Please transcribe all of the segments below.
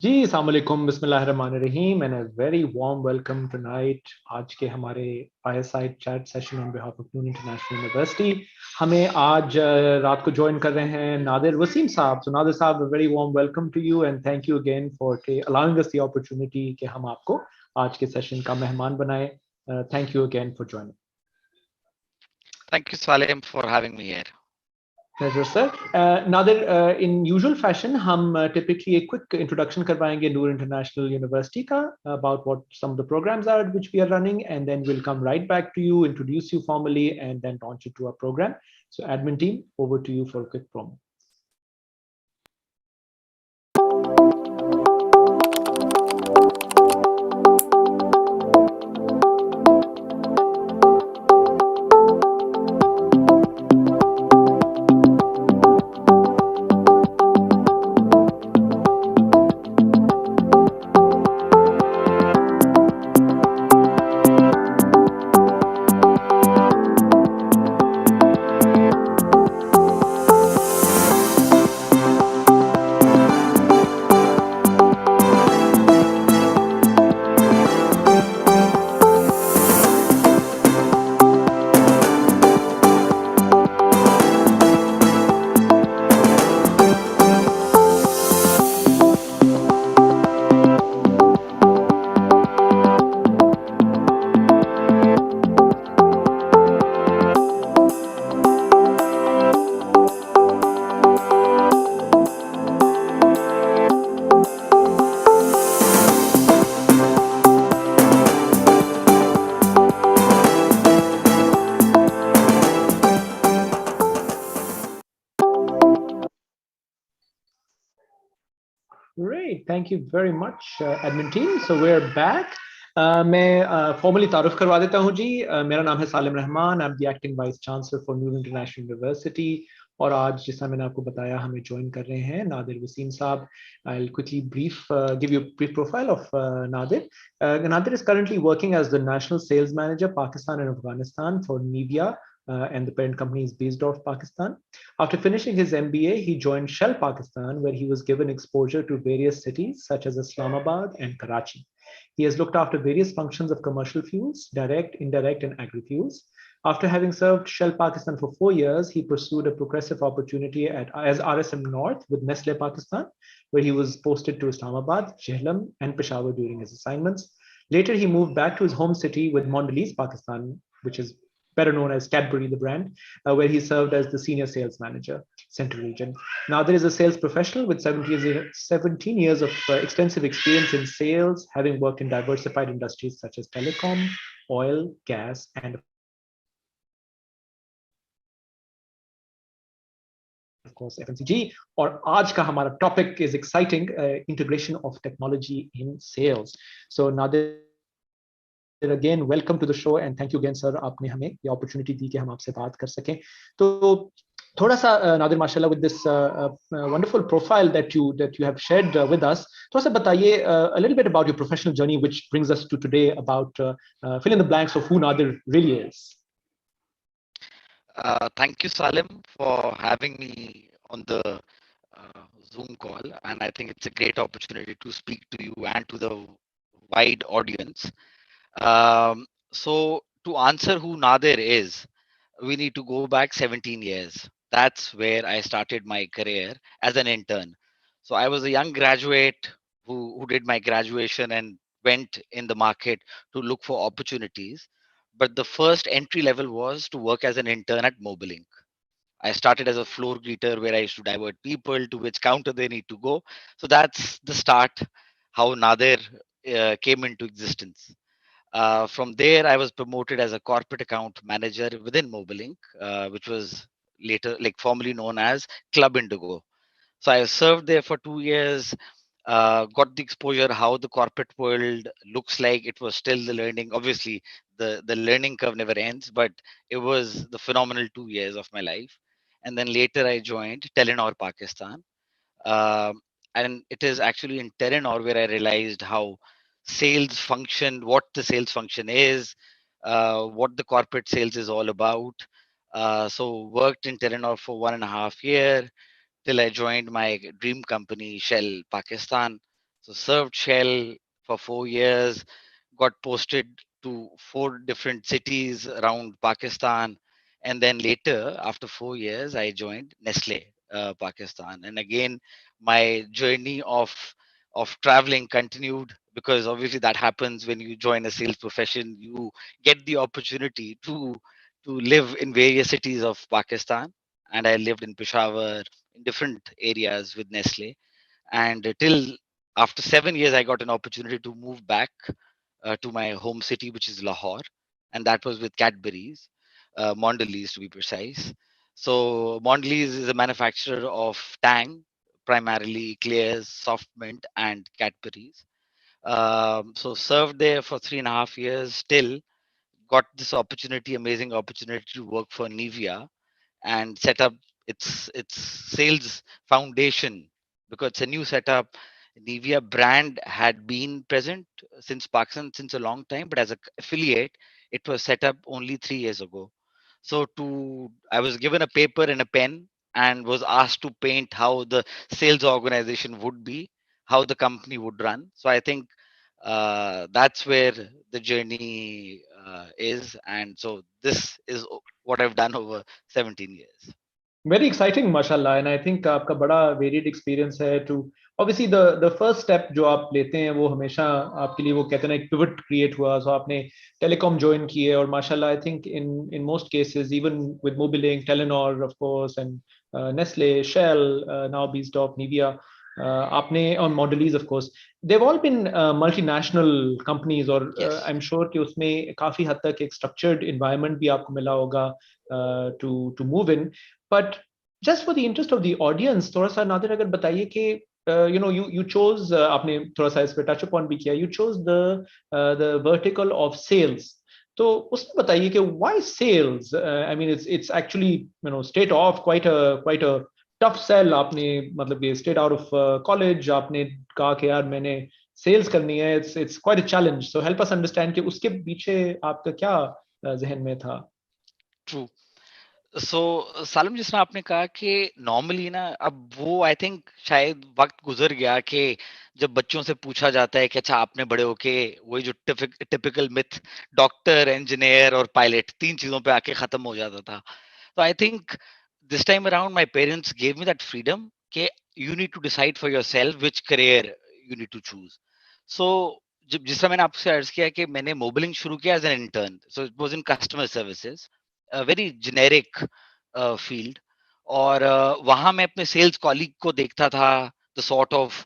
जी, अस्सलाम वालेकुम, बिस्मिल्लाहिर्रहमानिर्रहीम and a very warm welcome tonight आज के हमारे fireside chat session on behalf of NIU International University. हमें आज रात को join कर रहे हैं नादिर वसीम साहब. So नादिर साहब, a very warm welcome to you and thank you again for allowing us the opportunity कि हम आपको आज के session का मेहमान बनाएं. Thank you again for joining. Thank you, Salim, for having me here. Pleasure, sir. Nadir, in usual fashion, हम typically a quick introduction करवाएंगे Noor International University का about what some of the programs are which we are running, and then we'll come right back to you, introduce you formally, and then launch you to our program. So, admin team, over to you for a quick promo. Great, thank you very much, admin team. So we're back. मैं formally तारुफ करवा देता हूँ जी. मेरा नाम है सालिम Rahman. I'm the acting vice chancellor for Noor International University. और आज जैसा मैंने आपको बताया हमें join कर रहे हैं नादिर वसीम साहब. I'll quickly give you a brief profile of Nadir. Nadir is currently working as the National Sales Manager, Pakistan and Afghanistan for Nivea, and the parent company is based off Pakistan. After finishing his MBA, he joined Shell Pakistan, where he was given exposure to various cities such as Islamabad and Karachi. He has looked after various functions of commercial fuels, direct, indirect, and agri-fuels. After having served Shell Pakistan for 4 years, he pursued a progressive opportunity as RSM North with Nestle Pakistan, where he was posted to Islamabad, Jhelum, and Peshawar during his assignments. Later, he moved back to his home city with Mondelez Pakistan, which is better known as Cadbury, the brand, where he served as the senior sales manager, Central Region. Now, there is a sales professional with 17 years of extensive experience in sales, having worked in diversified industries such as telecom, oil, gas, and of course FMCG. और आज का हमारा topic is exciting, integration of technology in sales. So Nadir, again welcome to the show and thank you again sir, आपने हमें ये opportunity दी कि हम आपसे बात कर सकें. तो थोड़ा सा नादिर माशाल्लाह with this wonderful profile that you have shared with us, थोड़ा सा बताइए a little bit about your professional journey, which brings us to today about fill in the blanks of who Nadir really is. Thank you, Salim, for having me on the Zoom call. And I think it's a great opportunity to speak to you and to the wide audience. So to answer who Nadir is, we need to go back 17 years. That's where I started my career as an intern. So I was a young graduate who did my graduation and went in the market to look for opportunities. But the first entry level was to work as an intern at Mobilink. I started as a floor greeter where I used to divert people to which counter they need to go. So that's the start, how Nadir came into existence. From there, I was promoted as a corporate account manager within Mobilink, which was later, like formerly known as Club Indigo. So I served there for 2 years, got the exposure how the corporate world looks like. It was still the learning. Obviously, the learning curve never ends, but it was the phenomenal 2 years of my life. And then later, I joined Telenor Pakistan, and it is actually in Telenor where I realized how sales function, what the sales function is, what the corporate sales is all about. So worked in Telenor for 1.5 years till I joined my dream company, Shell Pakistan. So served Shell for 4 years, got posted to 4 different cities around Pakistan, and then later, after 4 years, I joined Nestle, Pakistan. And again, my journey of traveling continued, because obviously that happens when you join a sales profession. You get the opportunity to live in various cities of Pakistan, and I lived in Peshawar, in different areas with Nestle. And till after 7 years, I got an opportunity to move back to my home city, which is Lahore, and that was with Cadbury's, Mondelez to be precise. So Mondelez is a manufacturer of Tang, primarily eclairs, soft mint, and Cadbury's. So served there for 3.5 years. Still got this opportunity, amazing opportunity to work for Nivea and set up its sales foundation, because it's a new setup. Nivea brand had been present since Pakistan since a long time, but as a affiliate, it was set up only 3 years ago. So I was given a paper and a pen and was asked to paint how the sales organization would be, how the company would run. So I think that's where the journey is, and so this is what I've done over 17 years. Very exciting, mashallah, and I think आपका बड़ा varied experience है to obviously the first step जो आप लेते हैं वो हमेशा आपके लिए वो कहते हैं ना एक pivot create हुआ, so आपने telecom join की है और mashallah I think in most cases even with Mobilink, Telenor of course and Nestle, Shell, now Beesdorf, Nivea, आपने on Mondelez of course, they've all been multinational companies और Yes. I'm sure कि उसमें काफी हद तक एक structured environment भी आपको मिला होगा to move in. But just for the interest of the audience, थोड़ा सा नादिर अगर बताइए कि you chose आपने थोड़ा सा इस पे touch upon भी किया, you chose the vertical of sales. तो उसमें बताइए कि why sales? I mean it's actually straight off quite a tough sell. आपने मतलब ये straight out of college आपने कहा कि यार मैंने sales करनी है. It's quite a challenge. So help us understand कि उसके पीछे आपका क्या जहन में था? True. सो सालम, जिसमें आपने कहा कि नॉर्मली ना, अब वो आई थिंक शायद वक्त गुजर गया कि जब बच्चों से पूछा जाता है कि अच्छा आपने बड़े होके वही जो टिपिकल मिथ, डॉक्टर, इंजीनियर और पायलट, तीन चीजों पे आके खत्म हो जाता था. तो I think this time around my parents gave me that freedom कि you need to decide for yourself which career you need to choose. So जब जिस तरह मैंने आपसे अर्ज किया कि मैंने मोबिलिंग शुरू किया as an intern, so it was in customer services, very generic field. और वहां मैं अपने सेल्स कॉलीग को देखता था, the sort of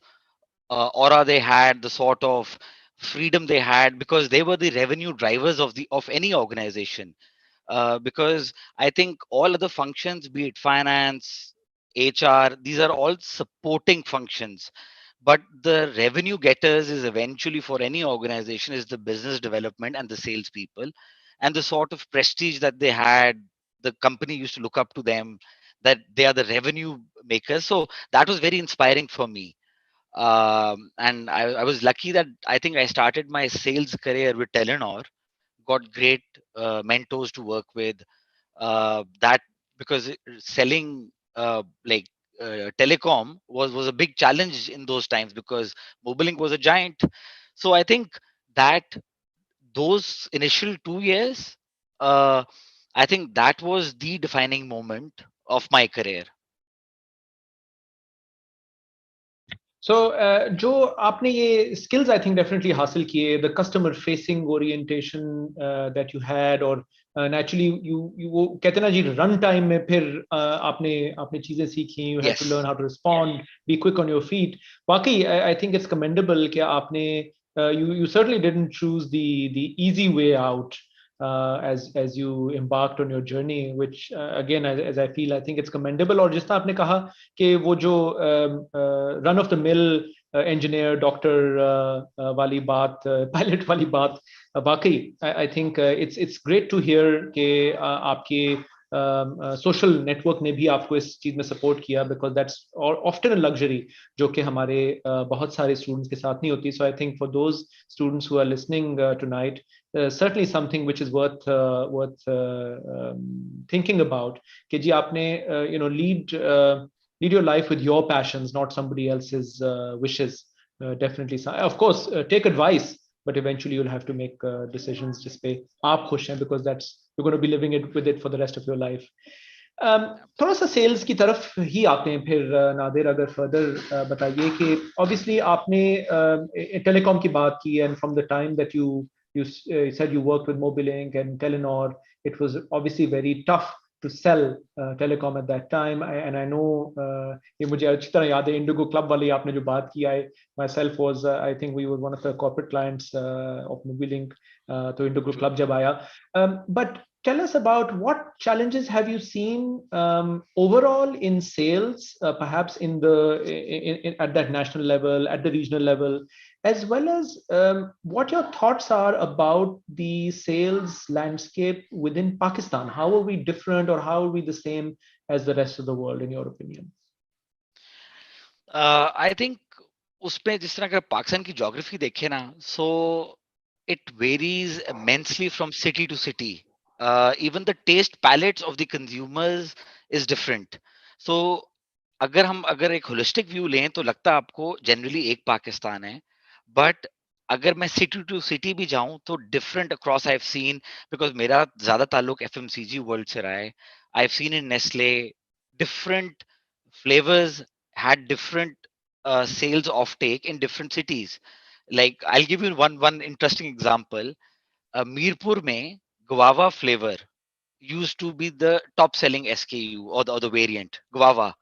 aura they had, the sort of freedom they had, because they were the revenue drivers of any organization. Because I think all other functions, be it finance, HR, these are all supporting functions. But the revenue getters is eventually, for any organization, is the business development and the salespeople, and the sort of prestige that they had. The company used to look up to them, that they are the revenue makers. So that was very inspiring for me. And I was lucky that I think I started my sales career with Telenor, got great mentors to work with. That because selling telecom was a big challenge in those times, because Mobilink was a giant. So I think that those initial 2 years, uh, I think that was the defining moment of my career. So जो आपने ये skills I think definitely हासिल किए, the customer facing orientation that you had, और naturally you वो कहते हैं ना जी run time में फिर आपने आपने चीजें सीखी, you had to learn Yes. how to respond, be quick on your feet. वाकई I think it's commendable कि आपने you certainly didn't choose the easy way out as you embarked on your journey, which again as I feel I think it's commendable. और जिस तरह आपने कहा कि वो जो run of the mill engineer doctor वाली बात, पायलट वाली बात, वाकई I think it's great to hear कि आपके सोशल नेटवर्क ने भी आपको इस चीज में सपोर्ट किया, because that's often a luxury जो कि हमारे बहुत सारे स्टूडेंट्स के साथ नहीं होती. So I think for those students who are listening tonight, certainly something which is worth thinking about कि जी आपने lead your life with your passions, not somebody else's wishes. definitely. Of course, take advice, but eventually you'll have to make decisions जिस पे आप खुश हैं, because that's you're going to be living it with it for the rest of your life. थोड़ा सा sales की तरफ ही आते हैं फिर नादिर, अगर फर्दर बताइए कि ऑब्वियसली आपने टेलीकॉम की बात की, and from the time that you said you worked with Mobilink and Telenor, it was obviously very tough to sell telecom at that time. And I know ये मुझे अच्छी तरह याद है, इंडिगो क्लब वाली आपने जो बात की, I myself was I think we were one of the corporate clients of Mobilink, तो इंडिगो क्लब जब आया. But tell us about what challenges have you seen overall in sales, perhaps in at that national level, at the regional level, as well as what your thoughts are about the sales landscape within Pakistan. How are we different, or how are we the same as the rest of the world, in your opinion? I think उसमें जिस तरह का पाकिस्तान की geography देखे ना, सो it varies immensely from city to city. Even the taste palettes of the consumers is different. So अगर एक holistic view लें तो लगता है आपको जनरली एक पाकिस्तान है, बट अगर मैं सिटी टू सिटी भी जाऊं तो different across I have scene, because मेरा ज्यादा ताल्लुक एफएमसीजी वर्ल्ड से रहा है. आई have seen in Nestle different flavors had different sales offtake in different cities. Like I'll give you one interesting example. Mirpur mein guava flavor used to be the top selling SKU, or the variant guava,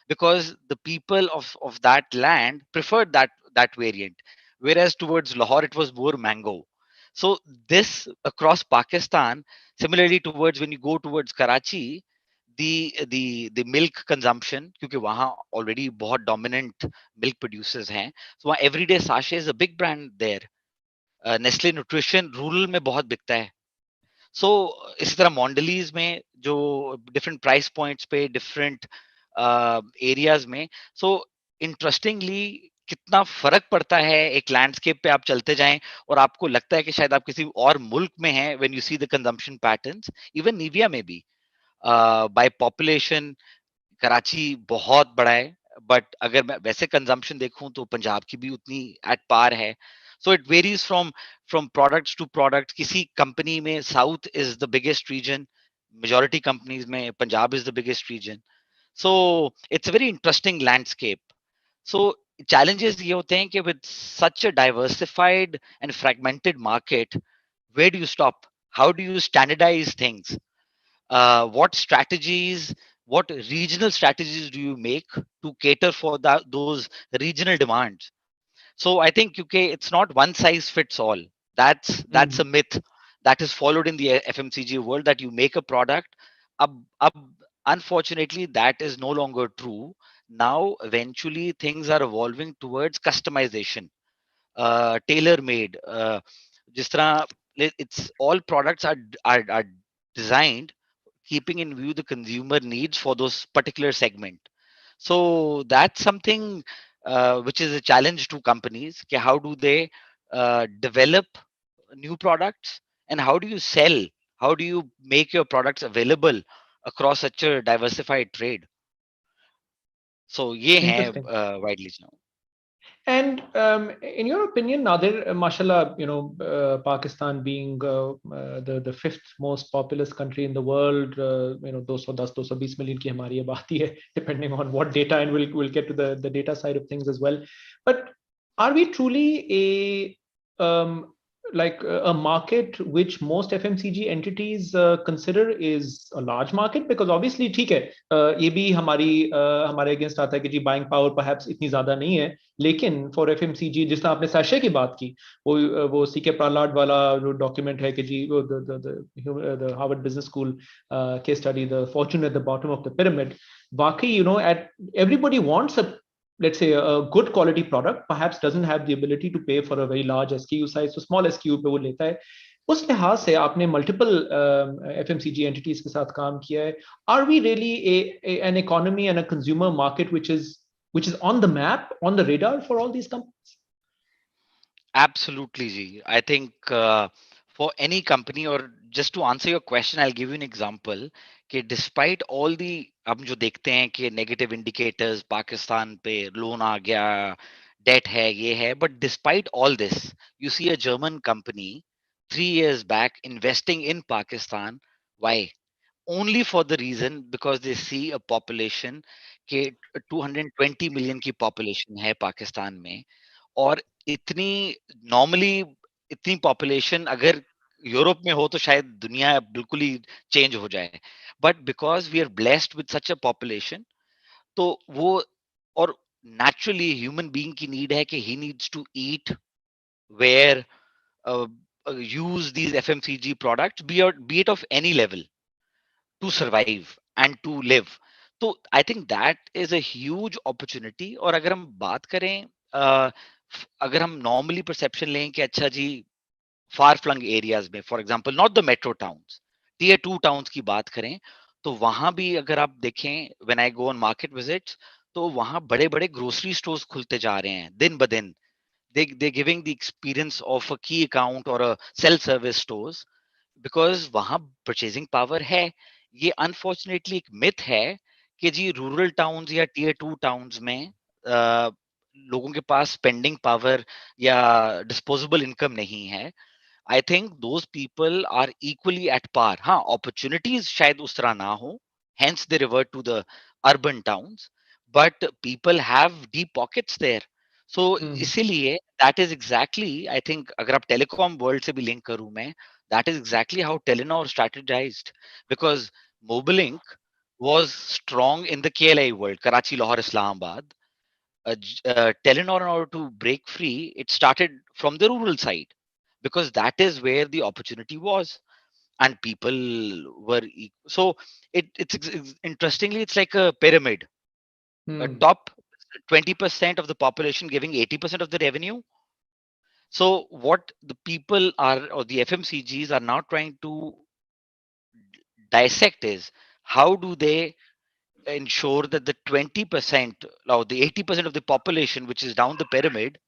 because the people of that land preferred that variant, whereas towards Lahore it was more mango. So this across Pakistan, similarly towards when you go towards Karachi, the milk consumption, क्योंकि वहाँ already बहुत dominant milk producers हैं, so वहाँ everyday sachet is a big brand there. Nestle nutrition rural में बहुत बिकता है. सो इसी तरह मॉन्डलीज में जो डिफरेंट प्राइस पॉइंट्स पे डिफरेंट एरियाज में, सो इंटरेस्टिंगली कितना फर्क पड़ता है एक लैंडस्केप पे आप चलते जाएं और आपको लगता है कि शायद आप किसी और मुल्क में हैं when you see the consumption patterns. Even Nivea में भी बाय पॉपुलेशन कराची बहुत बड़ा है, बट अगर मैं वैसे कंजम्पशन देखूं तो पंजाब की भी उतनी एट पार है. So it varies from products to product. किसी कंपनी में south is the biggest region, majority companies में Punjab is the biggest region. So it's a very interesting landscape. So challenges ये होते हैं कि with such a diversified and fragmented market, where do you stop? How do you standardize things? What strategies, what regional strategies do you make to cater for those regional demands? So I think it's not one size fits all. That's a myth that is followed in the FMCG world, that you make a product. Ab, unfortunately, that is no longer true. Now, eventually, things are evolving towards customization, tailor made. जिस तरह it's all products are designed keeping in view the consumer needs for those particular segment. So that's something which is a challenge to companies. How do they develop new products, and how do you sell? How do you make your products available across such a diversified trade? So ये है Interesting. widely known. And in your opinion, Nadir, mashallah, Pakistan being the fifth most populous country in the world, 210-220 million की हमारी आबादी है, depending on what data, and we'll get to the data side of things as well. But are we truly a market which most FMCG entities consider is a large market? Because obviously ठीक है, ये भी हमारे against आता है कि जी buying power perhaps इतनी ज्यादा नहीं है, लेकिन for FMCG, जिस तरह आपने सैशे की बात की, वो सीके प्रहलाद वाला जो डॉक्यूमेंट है कि जी the Harvard Business School case study, the fortune at the bottom of the pyramid, वाकई at everybody wants a, let's say, a good quality product, perhaps doesn't have the ability to pay for a very large SKU size, so small SKU पे वो लेता है. उस लिहाज से आपने multiple FMCG entities के साथ काम किया है. Are we really an economy and a consumer market which is on the map, on the radar for all these companies? Absolutely, Ji. I think for any company, or just to answer your question, I'll give you an example. कि despite all the हम जो देखते हैं कि negative indicators, Pakistan पे loan आ गया, debt hai, ye hai. But despite all this, you see a German company 3 years back investing in Pakistan. Why? Only for the reason because they see a population के 220 million की population है पाकिस्तान में और इतनी normally इतनी population अगर Europe में हो तो शायद दुनिया बिल्कुल ही चेंज हो जाए but because we are blessed with such a population तो वो और naturally human being की need है कि he needs to eat wear uh, use these FMCG products be it of any level to survive and to live. तो I think that is a huge opportunity. और अगर हम बात करें अगर हम normally perception लें कि अच्छा जी far flung areas में for example not the metro towns tier 2 towns की बात करें तो वहां भी अगर आप देखें when I go on market visits तो वहां बड़े बड़े grocery stores खुलते जा रहे हैं दिन ब दिन they're giving the experience of a key account or a self service stores because वहां परचेजिंग पावर है ये अनफॉर्चुनेटली एक मिथ है कि जी रूरल टाउन्स या टीयर 2 टाउन्स में लोगों के पास स्पेंडिंग पावर या डिस्पोजेबल इनकम नहीं है I think those people are equally at par. हाँ, opportunities शायद उस तरह ना हो, hence they revert to the urban towns. But people have deep pockets there. So Hmm. इसीलिए that is exactly I think अगर आप telecom world से भी link करूँ मैं, that is exactly how Telenor strategized because Mobilink was strong in the KLI world, Karachi, Lahore, Islamabad. Telenor, in order to break free, it started from the rural side because that is where the opportunity was, and people were so. Interestingly, it's like a pyramid. A Hmm. top 20% of the population giving 80% of the revenue. So what the people are or the FMCGs are now trying to dissect is how do they ensure that the 20% or the 80% of the population which is down the pyramid,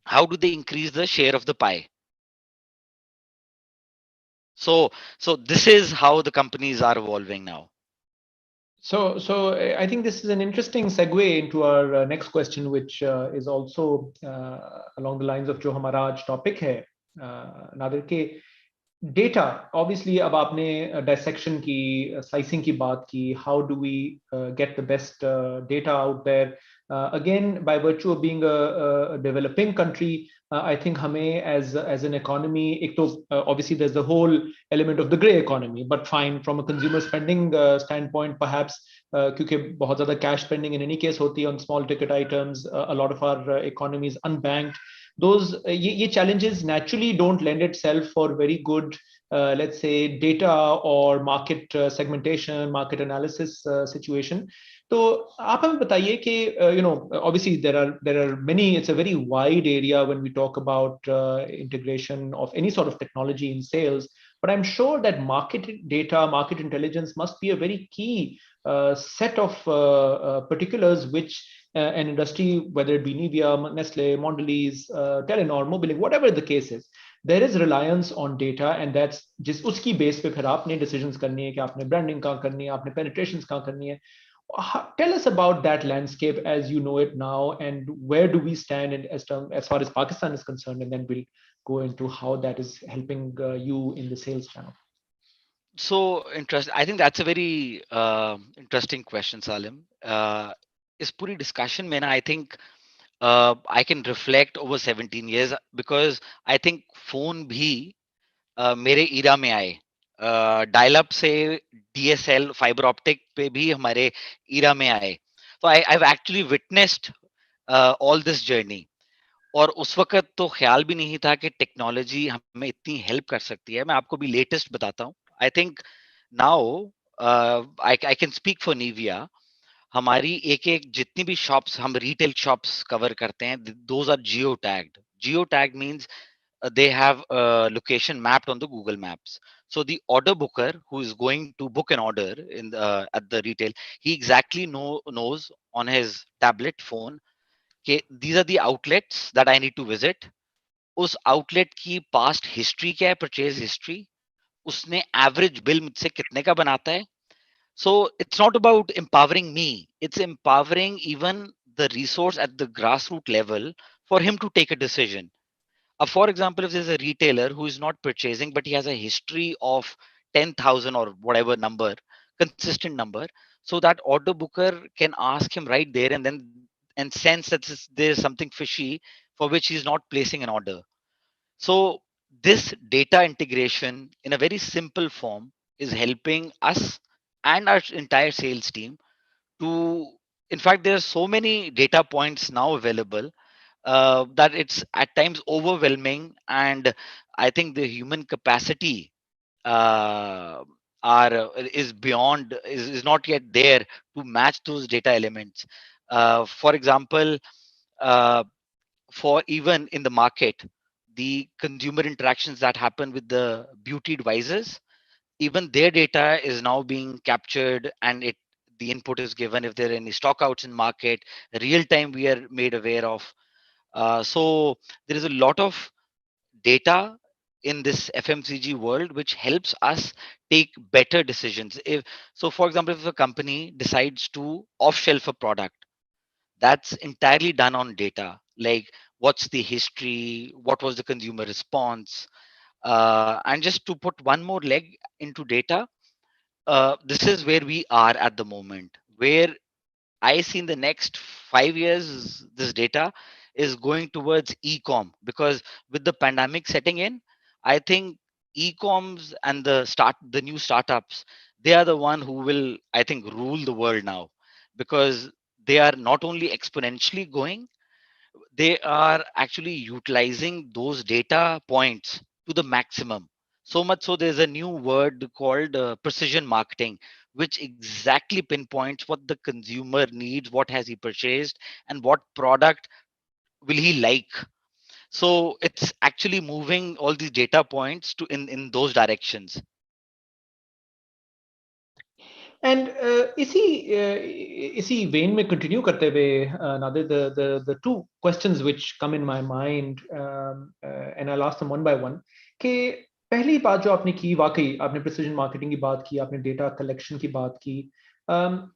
how do they increase the share of the pie? So this is how the companies are evolving now. So I think this is an interesting segue into our next question, which is also along the lines of जो हमारा आज topic है, नादिर के data. Obviously अब आपने dissection की slicing की बात की, how do we get the best data out there, again by virtue of being a developing country, I think हमें as an economy एक तो obviously there's the whole element of the gray economy, but fine from a consumer spending standpoint perhaps क्योंकि बहुत ज़्यादा cash spending in any case होती है on small ticket items, a lot of our economy is unbanked. Those ये challenges naturally don't lend itself for very good let's say data or market segmentation, market analysis situation. तो आप हमें बताइए कि you know obviously there are many, it's a very wide area when we talk about integration of any sort of technology in sales, but I'm sure that market data, market intelligence must be a very key set of particulars which an industry, whether it be Nivea, Nestle, Mondelez, Telenor, Mobilink, whatever the case is, there is reliance on data, and that's जिस उसकी base पे फिर आपने decisions करनी है कि आपने branding कहाँ करनी है, आपने penetrations कहाँ करनी है. Tell us about that landscape as you know it now, and where do we stand as far as Pakistan is concerned, and then we'll go into how that is helping you in the sales channel. So interesting. I think that's a very interesting question, Salim. इस पूरी discussion में ना I think I can reflect over 17 years because I think phone भी मेरे ईरा में आए dial up से DSL fibre optic पे भी हमारे ईरा में आए तो I have actually witnessed all this journey और उस वक्त तो ख्याल भी नहीं था कि टेक्नोलॉजी हमें इतनी हेल्प कर सकती है मैं आपको भी लेटेस्ट बताता हूँ I think now I can speak for Nivea हमारी एक एक जितनी भी शॉप्स हम रिटेल शॉप्स कवर करते हैं those are geo tag means they have a location mapped on the Google Maps. So the order booker who is going to book an order in at the retail, he exactly knows on his tablet phone कि these are the outlets that I need to visit. उस outlet की past history क्या है, purchase history, उसने average bill मुझसे कितने का बनाता है. So it's not about empowering me. It's empowering even the resource at the grassroots level for him to take a decision. For example, if there's a retailer who is not purchasing, but he has a history of 10,000 or whatever number, consistent number, so that order booker can ask him right there and then and sense that there's something fishy for which he's not placing an order. So this data integration in a very simple form is helping us and our entire sales team to, in fact, there are so many data points now available that it's at times overwhelming, and I think the human capacity uh, is beyond is not yet there to match those data elements. For example, uh, for even in the market, the consumer interactions that happen with the beauty advisors, even their data is now being captured, and it the input is given if there are any stockouts in market. Real time we are made aware of. So there is a lot of data in this FMCG world which helps us take better decisions. If so, for example, if a company decides to off shelf a product, that's entirely done on data, like what's the history, what was the consumer response. And just to put one more leg into data, this is where we are at the moment, where I see in the next 5 years, this data is going towards e-com, because with the pandemic setting in, I think e-coms and the new startups, they are the one who will, I think, rule the world now, because they are not only exponentially going, they are actually utilizing those data points to the maximum. So much so there's a new word called precision marketing, which exactly pinpoints what the consumer needs, what has he purchased, and what product will he like. So it's actually moving all these data points to in those directions. And इसी vein में continue करते हुए, Nadir, the two questions which come in my mind, and I'll ask them one by one, कि पहली बात जो आपने की, वाकई आपने precision marketing की बात की, आपने data collection की बात की,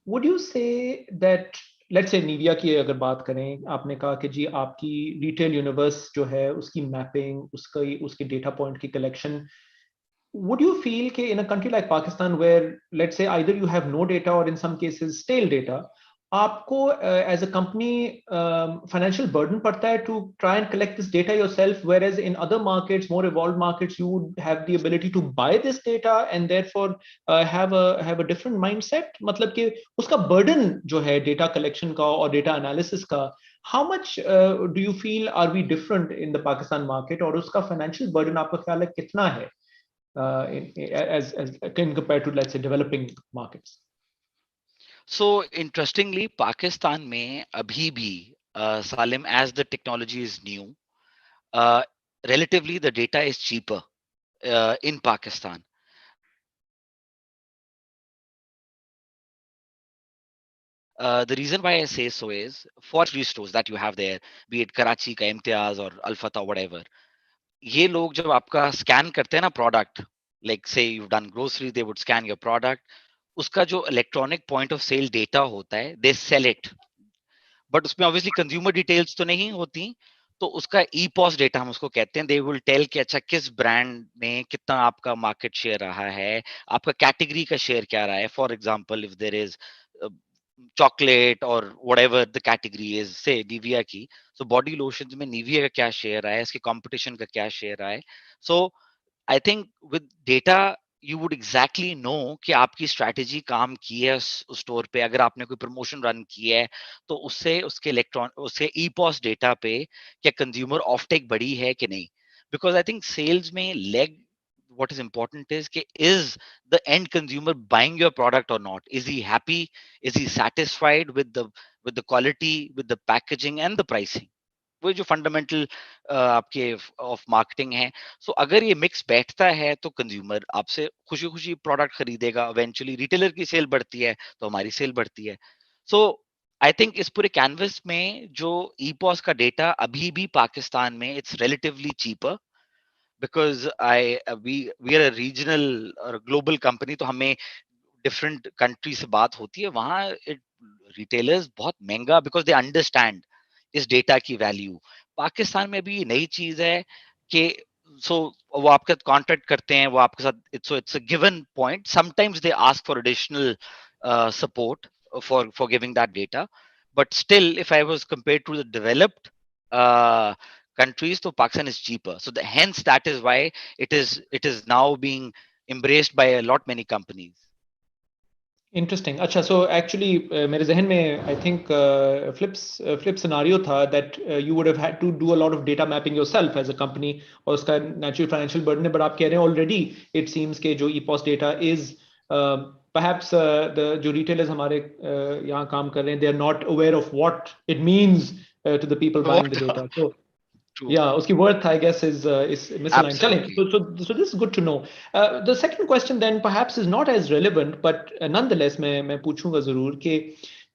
would you say that, let's say Nivea की अगर बात करें, आपने कहा कि जी आपकी retail universe जो है उसकी mapping, उसके data point की collection, would you feel that in a country like Pakistan, where let's say either you have no data or in some cases stale data, आपको as a company financial burden पड़ता है to try and collect this data yourself, whereas in other markets, more evolved markets, you would have the ability to buy this data and therefore have a different mindset. मतलब कि उसका burden जो है data collection का और data analysis का, how much do you feel are we different in the Pakistan market, और उसका financial burden आपका ख्याल है कितना है as can compared to, let's say, developing markets? So interestingly, Pakistan में अभी भी Salim, as the technology is new, uh, relatively the data is cheaper in Pakistan. The reason why I say so is for stores that you have there, be it Karachi ka Imtiaz or Al Fatah, whatever. ये लोग जब आपका scan करते हैं ना product, like say you've done grocery, they would scan your product. उसका जो electronic point of sale data होता है, they sell it. बट उसमें ऑब्वियसली कंज्यूमर डिटेल्स तो नहीं होती, तो उसका ई पॉस डेटा हम उसको कहते हैं. दे विल टेल कि अच्छा किस ब्रांड में कितना आपका मार्केट शेयर रहा है, आपका कैटेगरी का शेयर क्या रहा है. For example if there is chocolate और whatever the category is, say Nivea की, so बॉडी लोशंस में निविया का क्या शेयर रहा है, इसके कंपटीशन का क्या शेयर रहा है. सो I think with data you would exactly know कि आपकी स्ट्रैटेजी काम की है उस स्टोर पे. अगर आपने कोई प्रमोशन रन की है तो उससे उसके उससे ई पॉस डेटा पे क्या कंज्यूमर ऑफटेक बढ़ी है कि नहीं. बिकॉज आई थिंक सेल्स में leg what is important is कि is the end consumer buying your product or not? Is he happy? Is he satisfied with the quality, with the packaging and the pricing? वो जो fundamental आपके of marketing है. सो अगर ये mix बैठता है तो कंज्यूमर आपसे खुशी खुशी प्रोडक्ट खरीदेगा. इवेंचुअली रिटेलर की सेल बढ़ती है तो हमारी सेल बढ़ती है. सो आई थिंक इस पूरे कैनवस में जो ईपॉस का डेटा अभी भी पाकिस्तान में it's relatively cheaper, because I we are a regional और ग्लोबल कंपनी, तो हमें डिफरेंट कंट्री से बात होती है. वहां इट retailers बहुत महंगा because they understand इस data की value. पाकिस्तान में भी नई चीज है कि so वो आपका contract करते हैं वो आपके साथ it's a given point. Sometimes they ask for additional support for giving that data, but still if I was compared to the developed uh, countries, so Pakistan is cheaper. So hence that is why it is now being embraced by a lot many companies. Interesting. अच्छा, so actually मेरे जहन में I think flip scenario था that you would have had to do a lot of data mapping yourself as a company और उसका natural financial burden है, but आप कह रहे हैं already it seems कि जो EPOS data is perhaps the जो retailers हमारे यहाँ काम कर रहे हैं they are not aware of what it means to the people buying the data. So True. yeah, uski worth I guess is misaligned. Chalein. Absolutely. So this is good to know. The second question then perhaps is not as relevant, but nonetheless मैं पूछूंगा जरूर कि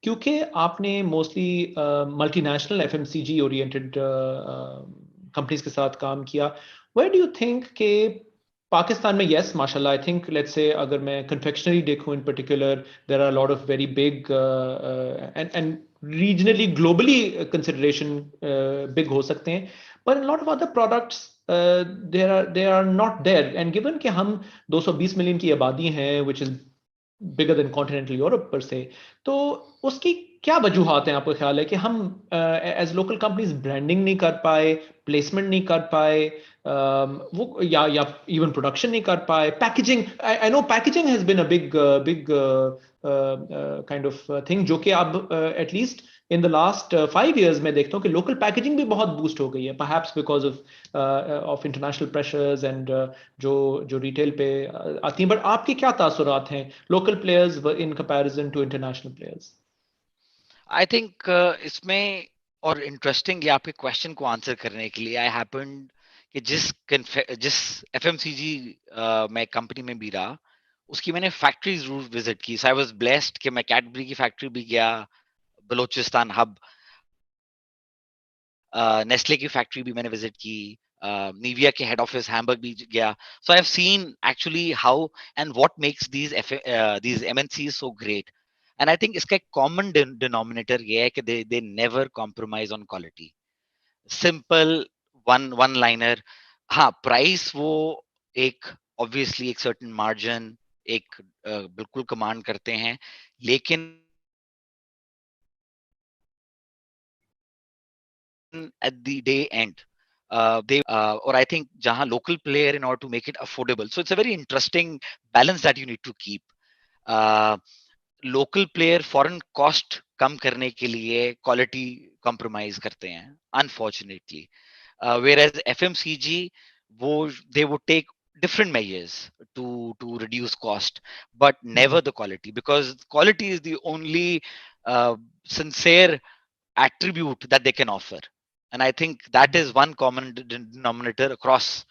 क्योंकि आपने mostly multinational FMCG oriented companies के साथ काम किया, where do you think कि पाकिस्तान में yes माशाल्लाह I think let's say अगर मैं confectionery देखूं in particular there are a lot of very big and regionally globally consideration big हो सकते हैं, but a lot of other products they are not there, and given कि हम 220 million की आबादी हैं which is bigger than continental Europe per se, तो उसकी क्या वजूहात हैं आपको ख्याल है कि हम एज लोकल कंपनीज ब्रांडिंग नहीं कर पाए, प्लेसमेंट नहीं कर पाए, वो या इवन प्रोडक्शन नहीं कर पाए, packaging I know packaging has been a big kind of thing जो कि अब at least in the last 5 years मैं देखता हूँ कि लोकल पैकेजिंग भी बहुत बूस्ट हो गई है, perhaps because of international pressures and जो जो रिटेल पे आती हैं, बट आपके क्या तासुरात हैं local players in comparison to international players? I think इसमें और इंटरेस्टिंग आपके क्वेश्चन को आंसर करने के लिए आई हैपन कि जिस एफएमसीजी मैं कंपनी में भी रहा उसकी मैंने फैक्ट्री जरूर विजिट की. सो आई वाज ब्लेस्ड कि मैं कैडबरी की फैक्ट्री भी गया, बलोचिस्तान हब, नेस्ले की फैक्ट्री भी मैंने विजिट की, निविया के हेड ऑफिस हैम्बर्ग भी गया. So I have seen actually how and what makes these MNCs so great. And I think इसका एक कॉमन डिनोमिनेटर ये है कि they never compromise on quality. Simple one liner. हाँ, प्राइस वो एक ऑब्वियसली एक सर्टेन मार्जिन एक बिल्कुल कमांड करते हैं, लेकिन at the day end or I think jahan local player in order to make it affordable. So it's a very interesting balance that you need to keep. uh, Local player foreign cost कम करने के लिए quality compromise करते हैं unfortunately, whereas FMCG वो they would take different measures to reduce cost but never the quality, because quality is the only sincere attribute that they can offer. And I think that is one common denominator across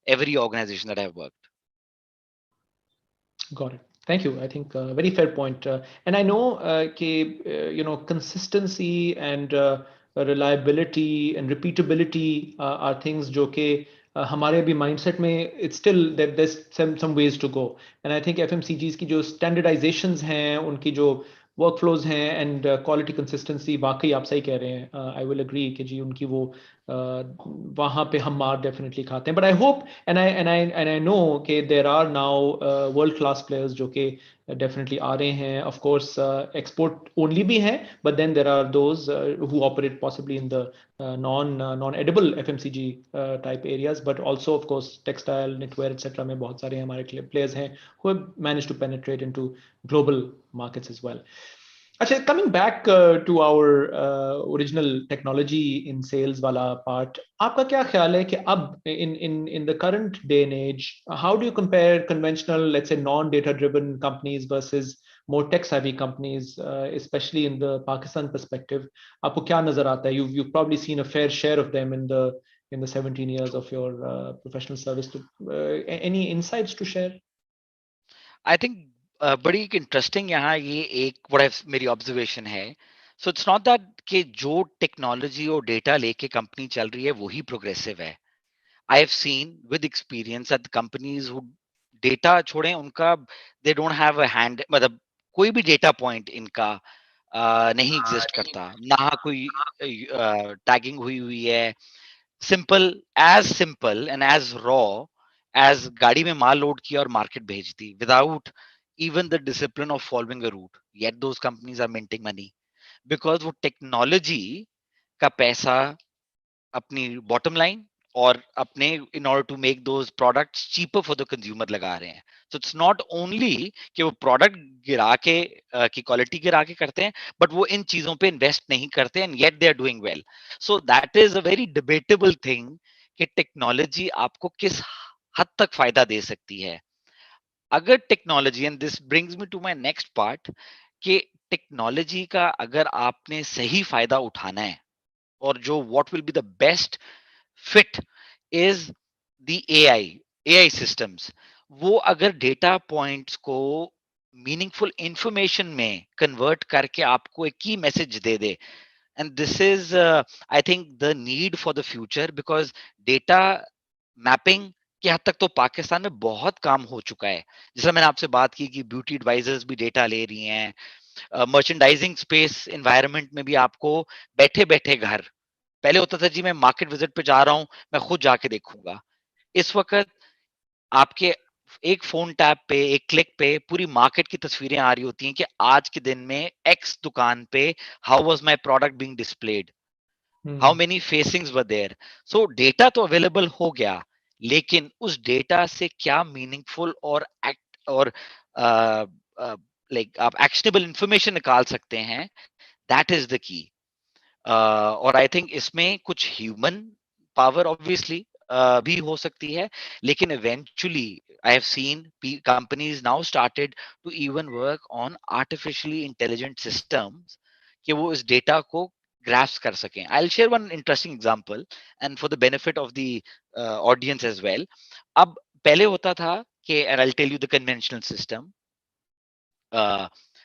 every organization that I've worked. Got it. Thank you. I think very fair point. And I know you know consistency and reliability and repeatability are things जो कि हमारे भी mindset में it's still that there's some ways to go. And I think FMCGs की जो standardizations हैं, उनकी जो workflows हैं and quality consistency, वाकई आप सही कह रहे हैं. I will agree कि जी उनकी वो वहाँ पे हम मार डेफिनेटली खाते हैं, but I hope and I know कि there are now world class players जो कि डेफिनेटली आ रहे हैं. ऑफ कोर्स एक्सपोर्ट ओनली भी हैं, but then there are those who operate possibly in the non edible FMCG type areas, but also of course textile, knitwear etc में बहुत सारे हमारे players हैं who have managed to penetrate into global markets as well. अच्छा, coming back to our original technology in sales वाला part, आपका क्या ख्याल है कि अब in the current day and age, how do you compare conventional, let's say non-data driven companies versus more tech savvy companies, especially in the Pakistan perspective? आपको क्या नजर आता है? You've probably seen a fair share of them in the 17 years of your professional service. Any insights to share? I think बड़ी interesting यहाँ ये एक बड़ा मेरी ऑब्जर्वेशन है. सो इट्स नॉट दैट कि जो टेक्नोलॉजी और डेटा लेके कंपनी चल रही है वही प्रोग्रेसिव है. I have seen with experience that the companies who data छोड़ें उनका they don't have a hand, मतलब कोई भी डेटा पॉइंट इनका नहीं एग्जिस्ट करता, ना कोई टैगिंग हुई हुई है। Simple and as raw as गाड़ी में माल लोड किया और मार्केट भेज दी without even the discipline of following a route, yet those companies are minting money because वो टेक्नोलॉजी का पैसा अपनी बॉटम लाइन और अपने in order to make those products cheaper for the consumer लगा रहे हैं। सो इट्स नॉट ओनली कि वो प्रोडक्ट गिरा के की क्वालिटी गिरा के करते हैं, बट वो इन चीजों पे इन्वेस्ट नहीं करते and yet they are doing well. So that is a very debatable thing कि टेक्नोलॉजी आपको किस हद तक फायदा दे सकती है। अगर technology, and this brings me to my next part, कि टेक्नोलॉजी का अगर आपने सही फायदा उठाना है और जो what will be the best fit is the AI systems। वो अगर डेटा पॉइंट्स को मीनिंगफुल इंफॉर्मेशन में कन्वर्ट करके आपको एक की message they they, and this is I think the need for the future, because data mapping के हद तक तो पाकिस्तान में बहुत काम हो चुका है। जैसा मैंने आपसे बात की कि ब्यूटी एडवाइजर्स भी डेटा ले रही हैं, मर्चेंडाइजिंग स्पेस एनवायरनमेंट में भी आपको बैठे बैठे घर, पहले होता था जी मैं मार्केट विजिट पे जा रहा हूं, मैं खुद जाके देखूंगा। इस वक्त आपके एक फोन टैप पे, एक क्लिक पे पूरी मार्केट की तस्वीरें आ रही होती हैं कि आज के दिन में एक्स दुकान पे how was my product being displayed, how many facings were there. So data तो अवेलेबल हो गया, लेकिन उस डेटा से क्या मीनिंगफुल और एक्ट और लाइक आप एक्शनेबल इंफॉर्मेशन निकाल सकते हैं, दैट इज द की। और आई थिंक इसमें कुछ ह्यूमन पावर ऑब्वियसली भी हो सकती है, लेकिन eventually I have seen companies now started to even work on artificially intelligent systems कि वो इस डेटा को ग्रास्प कर सकें। I will share one interesting example and for the benefit of the audience as well. अब पहले होता था कि I will tell you the conventional system,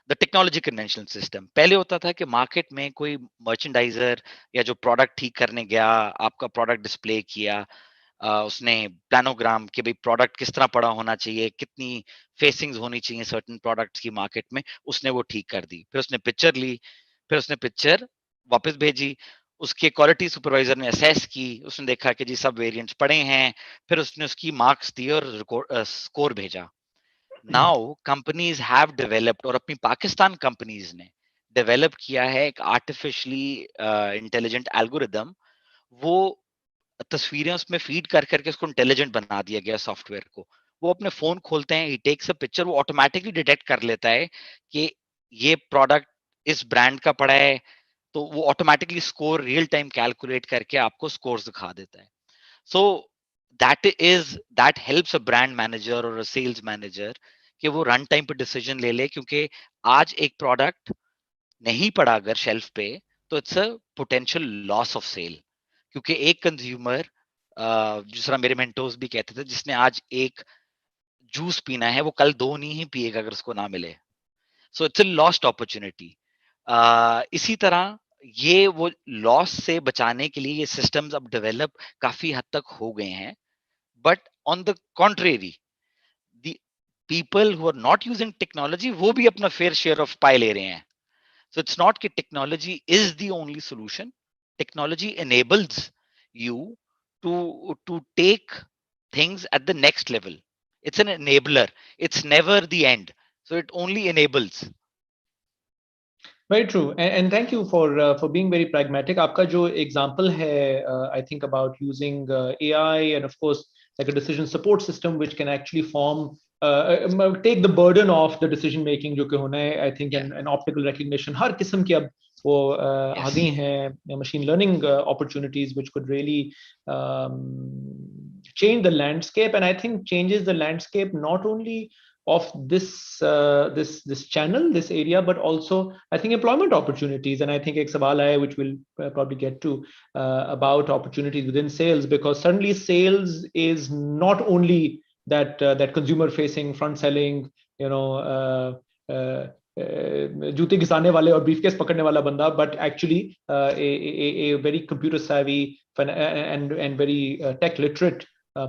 the technology conventional system. पहले होता था कि मार्केट में कोई मर्चेंडाइजर या जो प्रोडक्ट ठीक करने गया, आपका प्रोडक्ट डिस्प्ले किया, उसने प्लानोग्राम कि भाई प्रोडक्ट किस तरह पड़ा होना चाहिए, कितनी फेसिंग्स होनी चाहिए सर्टेन प्रोडक्ट्स की मार्केट में, उसने वो ठीक कर दी। फिर उसने पिक्चर ली, फिर उसने पिक्चर वापस भेजी, उसके क्वालिटी सुपरवाइजर ने असेस की, उसने देखा कि जी सब वेरिएंट्स पड़े हैं, फिर उसने उसकी मार्क्स दिए और स्कोर भेजा। नाउ कंपनीज हैव डेवलप्ड, और अपनी पाकिस्तान कंपनीज ने डेवलप किया है एक आर्टिफिशियली इंटेलिजेंट एल्गोरिदम। वो तस्वीरें उसमें फीड कर करके उसको इंटेलिजेंट बना दिया गया सॉफ्टवेयर को। वो अपने फोन खोलते हैं, ही टेक्स अ पिक्चर, वो ऑटोमेटिकली डिटेक्ट कर लेता है कि ये प्रोडक्ट इस ब्रांड का पड़ा है, तो वो automatically score real time calculate करके आपको स्कोर्स दिखा देता है। So that helps a brand manager और अ सेल्स मैनेजर कि वो रन टाइम पे डिसीजन ले ले, क्योंकि आज एक प्रोडक्ट नहीं पड़ा अगर शेल्फ पे, तो it's a potential loss of sale. क्योंकि एक कंज्यूमर, जिस तरह मेरे मेंटोर्स भी कहते थे, जिसने आज एक जूस पीना है वो कल दो नहीं ही पिएगा अगर उसको ना मिले। सो इट्स अ लॉस्ट अपॉर्चुनिटी। इसी तरह ये वो लॉस से बचाने के लिए ये सिस्टम्स अब डेवलप काफी हद तक हो गए हैं। But on the contrary, the people who are not using technology वो भी अपना फेयर शेयर ऑफ पाई ले रहे हैं। So it's not that technology is the only solution. Technology enables you to take things at the next level. It's an enabler. It's never the end. So it only enables. Very true, and thank you for being very pragmatic. आपका जो example है, I think about using AI and of course like a decision support system which can actually form take the burden of the decision making जो कि होना है, I think, Yeah. and optical recognition हर किस्म की अब वो आ Yes. गई हैं machine learning opportunities which could really change the landscape, and I think changes the landscape not only of this channel, this area, but also I think employment opportunities. And I think ek sawal hai, which we'll probably get to, about opportunities within sales, because suddenly sales is not only that consumer facing front selling, you know, जूते घिसाने वाले और briefcase पकड़ने वाला बंदा, but actually a very computer savvy and very tech literate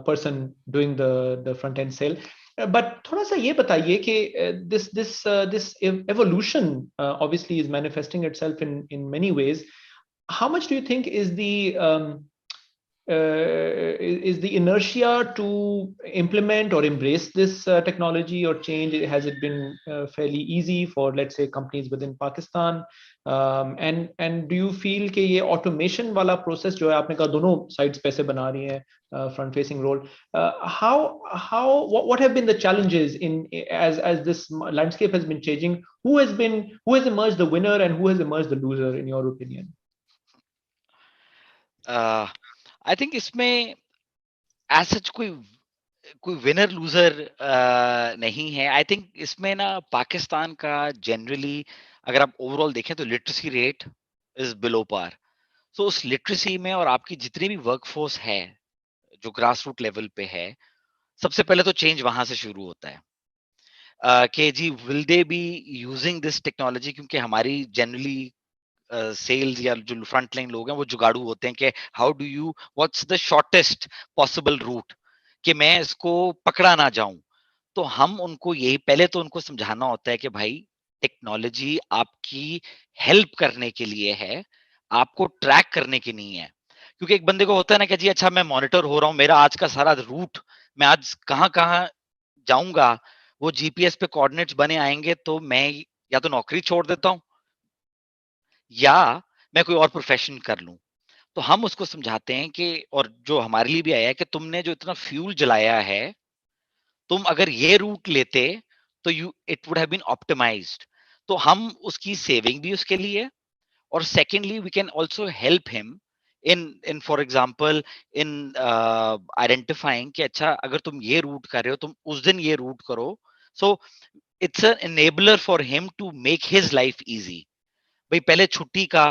person doing the front end sale. But थोड़ा सा ये बताइए कि this evolution obviously is manifesting itself in many ways. How much do you think is the inertia to implement or embrace this technology or change? Has it been fairly easy for, let's say, companies within Pakistan? And do you feel कि ये automation वाला process जो है, आपने कहा दोनों sides पैसे बना रही हैं, front facing role, what have been the challenges in as this landscape has been changing? Who has emerged the winner and who has emerged the loser in your opinion? I think इसमें as such कोई winner loser नहीं है. आई think इसमें ना पाकिस्तान का generally अगर आप overall देखें तो literacy rate is below par. So उस लिटरेसी में और आपकी जितनी भी वर्कफोर्स है जो ग्रास रूट लेवल पे है, सबसे पहले तो चेंज वहां से शुरू होता है कि जी will they be using this technology, क्योंकि हमारी जनरली सेल्स या जो फ्रंट लाइन लोग हैं वो जुगाड़ू होते हैं कि how do you what's the shortest possible route कि मैं इसको पकड़ा ना जाऊं. तो हम उनको यही पहले तो उनको समझाना होता है कि भाई टेक्नोलॉजी आपकी हेल्प करने के लिए है, आपको ट्रैक करने की नहीं है. क्योंकि एक बंदे को होता है ना कि जी अच्छा मैं मॉनिटर हो रहा हूँ, मेरा आज का सारा रूट, मैं आज कहाँ कहाँ जाऊंगा, वो जीपीएस पे कोऑर्डिनेट्स बने आएंगे, तो मैं या तो नौकरी छोड़ देता हूँ या मैं कोई और प्रोफेशन कर लूं. तो हम उसको समझाते हैं कि, और जो हमारे लिए भी आया है कि तुमने जो इतना फ्यूल जलाया है, तुम अगर ये रूट लेते तो you it would have been optimized. तो हम उसकी सेविंग भी उसके लिए, और secondly we can also help him in for example in identifying कि अच्छा अगर तुम ये रूट कर रहे हो, तुम उस दिन ये रूट करो. So it's an enabler for him to make his life easy. भाई पहले छुट्टी का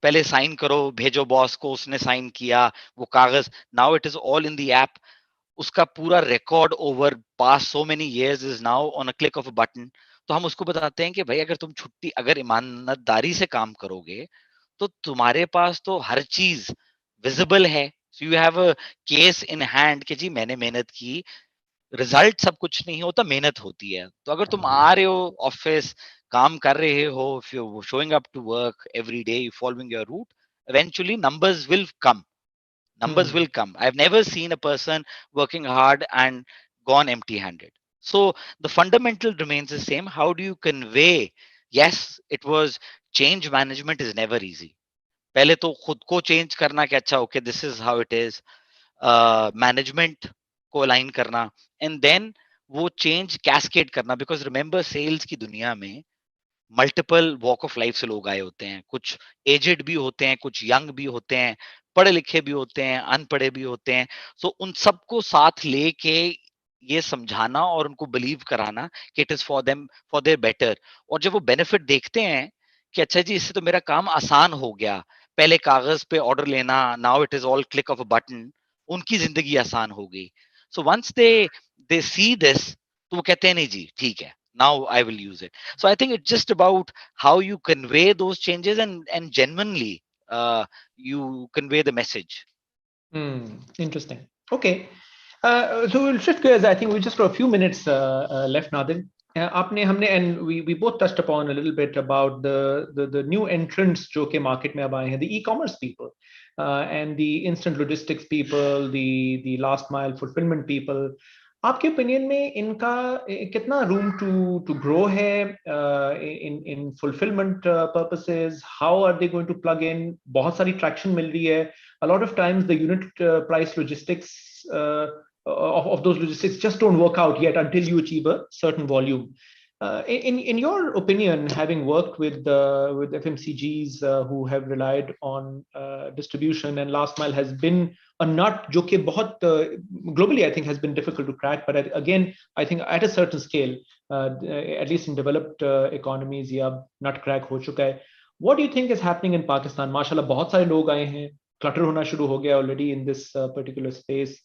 पहले साइन करो, भेजो बॉस को, उसने साइन किया वो कागज, now it is all in the app. उसका पूरा record over pass so many years is now on a click of a button. तो हम उसको बताते हैं कि भाई अगर तुम छुट्टी अगर ईमानदारी से काम करोगे तो तुम्हारे पास तो हर चीज विजिबल है. So you have a case in hand कि जी मैंने मेहनत की. रिजल्ट सब कुछ नहीं होता, मेहनत होती है. तो अगर तुम आ रहे हो ऑफिस, काम कर रहे हो, if you showing up to work every day, you following your route, eventually numbers will come. Numbers will come. I've never seen a person working hard and gone empty handed. So the fundamental remains the same. How do you convey? Yes, it was change management is never easy. पहले तो खुद को change करना कि अच्छा okay this is how it is, management को align करना, and then वो चेंज कैस्केड करना. बिकॉज रिमेंबर सेल्स की दुनिया में मल्टीपल वॉक ऑफ लाइफ से लोग आए होते हैं. कुछ एजेड भी होते हैं, कुछ यंग भी होते हैं, पढ़े लिखे भी होते हैं, अनपढ़े भी होते हैं. सो उन सबको साथ लेके ये समझाना और उनको बिलीव कराना कि it is for them, for their better. और जब वो बेनिफिट देखते हैं कि अच्छा जी इससे तो मेरा काम आसान हो गया, पहले कागज पे ऑर्डर लेना, now it is all click of a button, उनकी जिंदगी आसान हो गई. So once they see this, तो वो कहते हैं नहीं जी ठीक है, now I will use it. So I think it's just about how you convey those changes, and genuinely you convey the message. Interesting. Okay. So we'll shift gears. I think we just for a few minutes left, Nadir. आपने हमने and we both touched upon a little bit about the new entrants जो के market में अब आए हैं, the e-commerce people and the instant logistics people, the last mile fulfillment people. आपके opinion में इनका कितना रूम टू ग्रो है in fulfillment purposes? How are they going to plug in? बहुत सारी ट्रैक्शन मिल रही है. A lot of times the unit price logistics of those logistics just don't work out yet until you achieve a certain volume. In your opinion, having worked with FMCGs who have relied on distribution, and last mile has been a nut जो कि बहुत globally I think has been difficult to crack, but again I think at a certain scale, at least in developed economies, ये अब nut crack हो चुका है. What do you think is happening in Pakistan? माशाल्लाह बहुत सारे लोग आए हैं, clutter होना शुरू हो गया already in this particular space.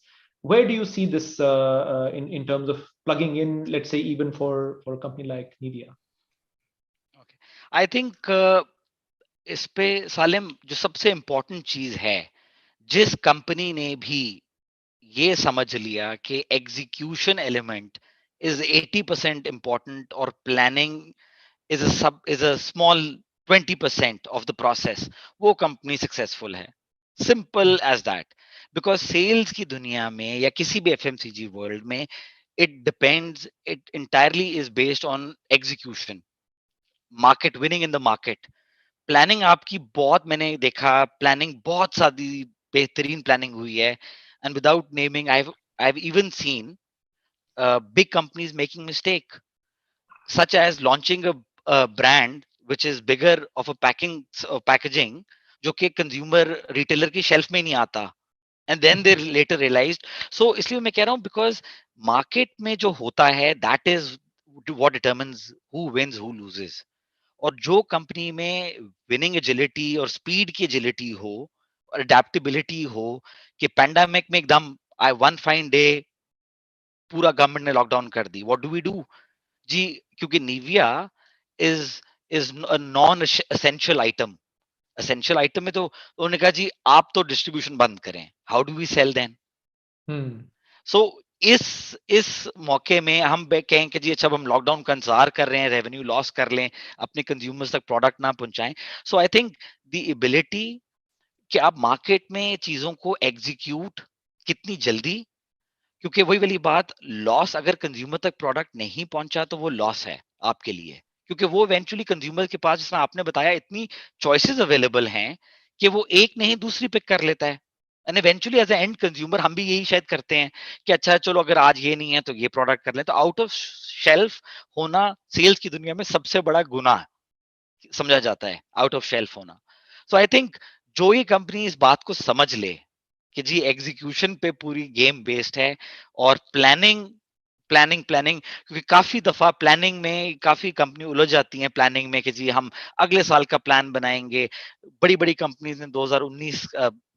Where do you see this in terms of plugging in, let's say, even for a company like Nivea? Okay. I think इस पे सालिम जो सबसे इम्पोर्टेंट चीज है, जिस कंपनी ने भी ये समझ लिया कि execution element is 80% important, or planning is a small 20% of the process, वो company successful है. Simple as that. Because sales की दुनिया में या किसी भी FMCG world में, it depends, it entirely is based on execution, market winning in the market. Planning आपकी बहुत, मैंने देखा प्लानिंग बहुत सारी बेहतरीन प्लानिंग हुई है, and without naming I have even seen big companies making mistake, such as launching a brand which is bigger of a packaging, जो कि consumer retailer की shelf में नहीं आता, and then they later realized. So इसलिए मैं कह रहा हूँ, because market में जो होता है, that is what determines who wins who loses. और जो कंपनी में विनिंग एजिलिटी और स्पीड की एजिलिटी हो, अडेप्टेबिलिटी हो, कि पैंडेमिक में एकदम आई वन फाइन डे पूरा गवर्नमेंट ने लॉकडाउन कर दी, व्हाट डू वी डू जी? क्योंकि Nivea is is non essential item. Essential item में तो उन्होंने कहा जी आप तो डिस्ट्रीब्यूशन बंद करें, how do we sell then? So इस मौके में हम कहें कि जी अच्छा अब हम लॉकडाउन का इंतजार कर रहे हैं, रेवेन्यू लॉस कर लें, अपने कंज्यूमर्स तक प्रोडक्ट ना पहुंचाएं. सो आई थिंक द एबिलिटी कि आप मार्केट में चीजों को एग्जीक्यूट कितनी जल्दी, क्योंकि वही वाली बात, लॉस अगर कंज्यूमर तक प्रोडक्ट नहीं पहुंचा तो वो लॉस है आपके लिए, क्योंकि वो इवेंचुअली कंज्यूमर के पास, जिसमें आपने बताया इतनी चॉइसेस अवेलेबल हैं कि वो एक नहीं दूसरी पिक कर लेता है. And eventually as end consumer हम भी यही शायद करते हैं कि अच्छा चलो अगर आज ये नहीं है तो ये प्रोडक्ट कर लें. तो आउट ऑफ शेल्फ होना सेल्स की दुनिया में सबसे बड़ा गुनाह समझा जाता है, आउट ऑफ शेल्फ होना. सो आई थिंक जो ये कंपनी इस बात को समझ ले कि जी एग्जीक्यूशन पे पूरी गेम बेस्ड है, और प्लानिंग प्लानिंग प्लानिंग, क्योंकि काफी दफा प्लानिंग में काफी कंपनी उलझ जाती हैं प्लानिंग में कि जी हम अगले साल का प्लान बनाएंगे. बड़ी बड़ी कंपनीज ने 2019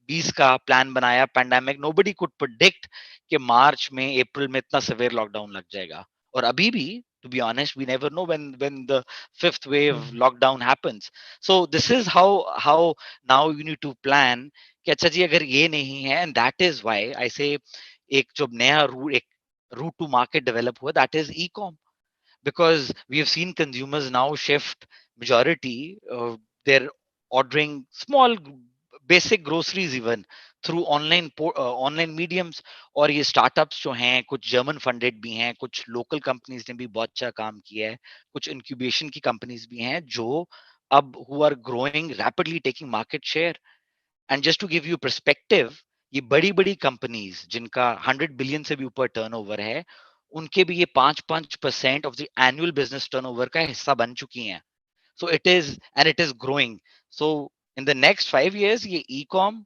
20 का प्लान बनाया, पैंडेमिक, नोबडी कुड प्रेडिक्ट कि मार्च में अप्रैल में इतना सेवियर लॉकडाउन लग जाएगा. और अभी भी, to be honest, we never know when the fifth wave lockdown happens. So this is how now you need to plan कि अच्छा जी अगर ये नहीं है, and that is why I say एक जो नया रूट, एक route to market develop हुआ, that is e-com. Because we have seen consumers now shift majority, they're ordering small basic groceries even through online mediums. और ये startups जो हैं, कुछ जर्मन फंडेड भी हैं, कुछ लोकल कंपनीज ने भी बहुत अच्छा काम किया है, कुछ इंक्यूबेशन की कंपनीज भी हैं जो अब who are growing rapidly, taking market share. And just to give you perspective, ये बड़ी बड़ी कंपनीज जिनका 100 बिलियन से भी ऊपर टर्नओवर है, उनके भी ये 5% of the annual business turnover का हिस्सा बन चुकी हैं. So it is, and it is growing. So in the next 5 years ये ई कॉम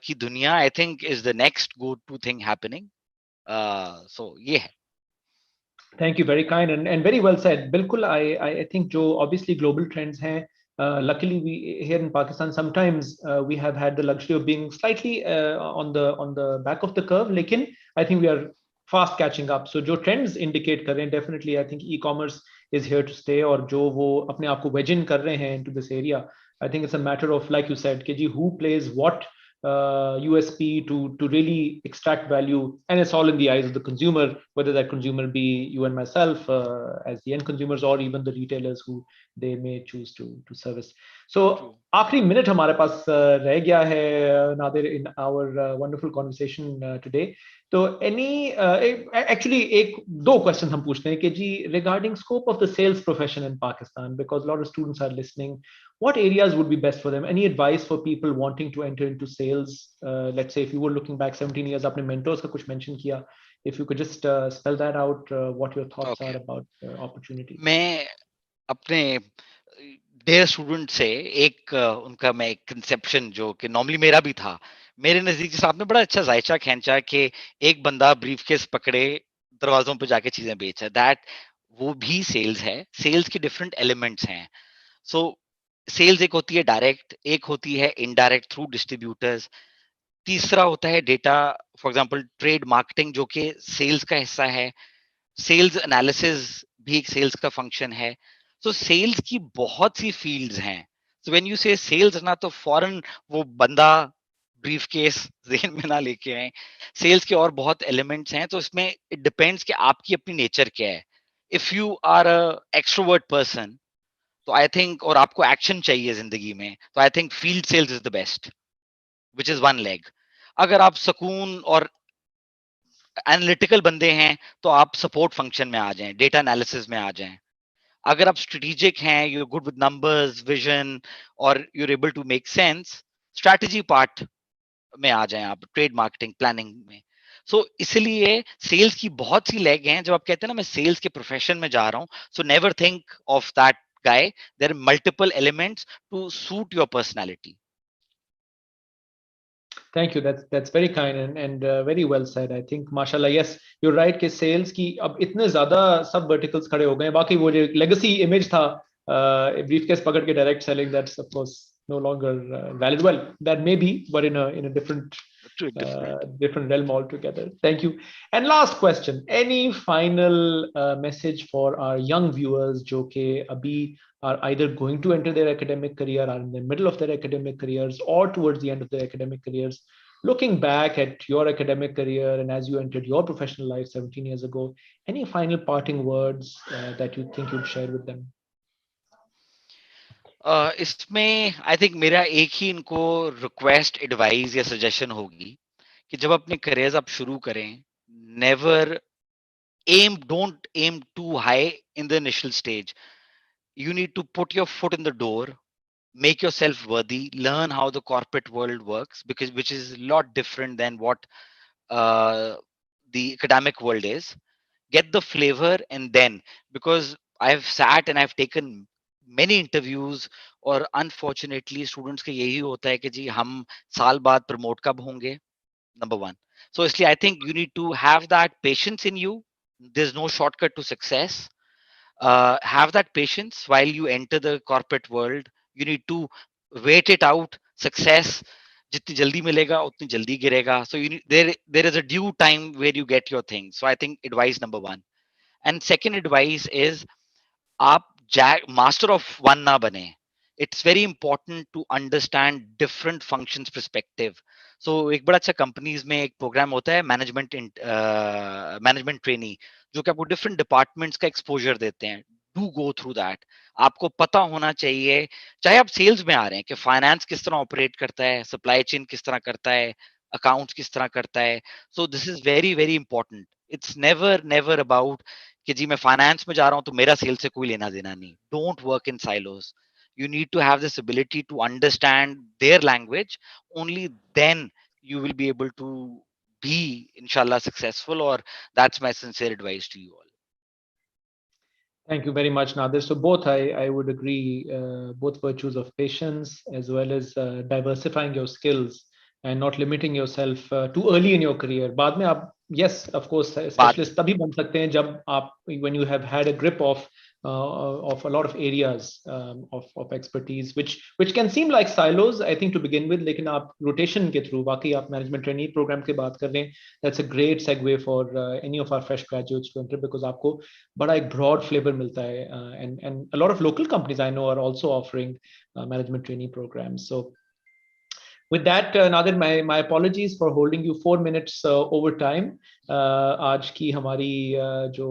की दुनिया I think is the next go to thing happening. So ये है. Thank you, very kind and very well said. बिल्कुल, I think जो obviously global trends हैं, luckily we here in Pakistan sometimes we have had the luxury of being slightly on the back of the curve, लेकिन I think we are fast catching up. So जो trends indicate कर रहे हैं, definitely I think e-commerce is here to stay, और जो वो अपने आप को wedge in कर रहे हैं into this area, I think it's a matter of, like you said, कि जी who plays what USP to really extract value, and it's all in the eyes of the consumer, whether that consumer be you and myself as the end consumers, or even the retailers who they may choose to service. So आखिरी minute हमारे पास रह गया है, Nadir, in our wonderful conversation today. तो actually एक दो questions हम पूछते हैं कि जी regarding scope of the sales profession in Pakistan, because a lot of students are listening. What areas would be best for them? Any advice for people wanting to enter into sales? Let's say if you were looking back 17 years, आपने mentors का कुछ mention किया. If you could just spell that out, what your thoughts are about opportunities. मैं अपने dear student से एक उनका मैं एक कंसेप्शन जो कि नॉर्मली मेरा भी था, मेरे नजदीक से आपने बड़ा अच्छा जायचा खींचा कि एक बंदा ब्रीफकेस पकड़े दरवाजों पे जाके चीजें बेच है, दैट वो भी सेल्स है. सेल्स के डिफरेंट एलिमेंट्स हैं. सो सेल्स एक होती है डायरेक्ट, एक होती है इनडायरेक्ट थ्रू डिस्ट्रीब्यूटर्स, तीसरा होता है data, for example trade marketing जो कि सेल्स का हिस्सा है, सेल्स एनालिसिस भी एक सेल्स का फंक्शन है. सो सेल्स की बहुत सी फील्ड्स हैं. सो व्हेन यू से सेल्स ना, तो फॉरन वो बंदा ब्रीफ केस जेहन में ना लेके आए. सेल्स के और बहुत एलिमेंट्स हैं, तो इसमें इट डिपेंड्स कि आपकी अपनी नेचर क्या है. If you are a extrovert person, तो आई थिंक, और आपको एक्शन चाहिए जिंदगी में, तो I think field sales is the best, which is one leg. अगर आप सुकून और एनालिटिकल बंदे हैं, तो आप सपोर्ट फंक्शन में आ जाएं, डेटा एनालिसिस में आ जाएं. अगर आप स्ट्रेटेजिक हैं, you good with numbers, vision, और you are able to make sense, strategy part में आ जाएं आप, ट्रेड मार्केटिंग प्लानिंग में. सो इसलिए सेल्स की बहुत सी लेग हैं. जब आप कहते हैं ना मैं सेल्स के प्रोफेशन में जा रहा हूं, so never think of that guy. There are multiple elements to suit your personality. Thank you. That's very kind and very well said. I think माशाल्लाह, yes, you're right कि sales की अब इतने ज़्यादा सब verticals खड़े हो गए हैं. बाकी वो जो legacy image था, briefcase पकड़ के direct selling, that's of course no longer valid. Well, that may be, but in a Different. different realm altogether. Thank you. And last question: any final message for our young viewers जो कि अभी are either going to enter their academic career, are in the middle of their academic careers, or towards the end of their academic careers, looking back at your academic career and as you entered your professional life 17 years ago, any final parting words that you think you'd share with them? इसमें I think मेरा एक ही इनको request, advice या suggestion होगी कि जब अपने careers आप शुरू करें, never don't aim too high in the initial stage. You need to put your foot in the door, make yourself worthy, learn how the corporate world works, because which is a lot different than what uh, the academic world is. Get the flavor, and then, because I've sat and I've taken many interviews, और unfortunately students के यही होता है कि जी हम साल बाद promote कब होंगे, number one. So इसलिए I think you need to have that patience in you. There's no shortcut to success. Have that patience while you enter the corporate world. You need to wait it out. Success जितनी जल्दी मिलेगा उतनी जल्दी गिरेगा. So there is a due time where you get your things. So I think advice number one. And second advice is, आप master of one ना बने. It's very important to understand different functions perspective. So एक बड़ा अच्छा companies में एक programme होता है मैनेजमेंट ट्रेनी, जो कि आपको डिफरेंट डिपार्टमेंट्स का एक्सपोजर देते हैं. Do go through that. आपको पता होना चाहिए, चाहे आप सेल्स में आ रहे हैं, कि फाइनेंस किस तरह ऑपरेट करता है, सप्लाई चेन किस तरह करता है, अकाउंट्स किस तरह करता है. So this is very very important. It's never never about कि जी मैं फाइनेंस में जा रहा हूं तो मेरा सेल से कोई लेना देना नहीं. Don't work in silos. You need to have this ability to understand their language. Only then you will be able to be inshallah successful. Or that's my sincere advice to you all. Thank you very much, Nadir. So both I would agree, both virtues of patience as well as diversifying your skills and not limiting yourself too early in your career. बाद में आप, yes, of course, But specialist तभी बन सकते हैं जब आप, when you have had a grip of a lot of areas of expertise, which can seem like silos, I think, to begin with. लेकिन आप rotation के through, वाकई आप management trainee program की बात कर रहे हैं, that's a great segue for any of our fresh graduates to enter, because आपको बड़ा एक broad flavor मिलता है, and a lot of local companies I know are also offering management trainee programs. So with that, Nadir, my apologies for holding you 4 minutes over time. आज की हमारी जो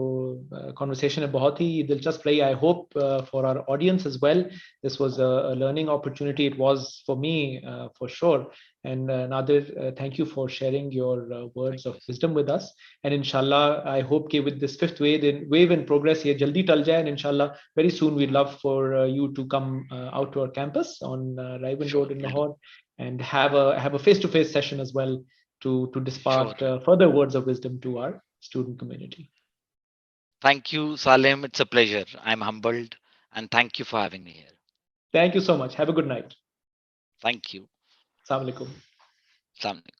conversation है बहुत ही दिलचस्प रही. I hope for our audience as well, this was a learning opportunity. It was for me for sure. And Nadir, thank you for sharing your words of wisdom with us. And inshallah, I hope कि with this fifth wave in progress ये जल्दी टल जाए. And inshallah, very soon we'd love for you to come out to our campus on Raivan Road in Lahore, and have a face-to-face session as well to depart further words of wisdom to our student community. Thank you, Salim. It's a pleasure. I'm humbled, and thank you for having me here. Thank you so much. Have a good night. Thank you. Assalamu alaikum. Assalamu alaikum.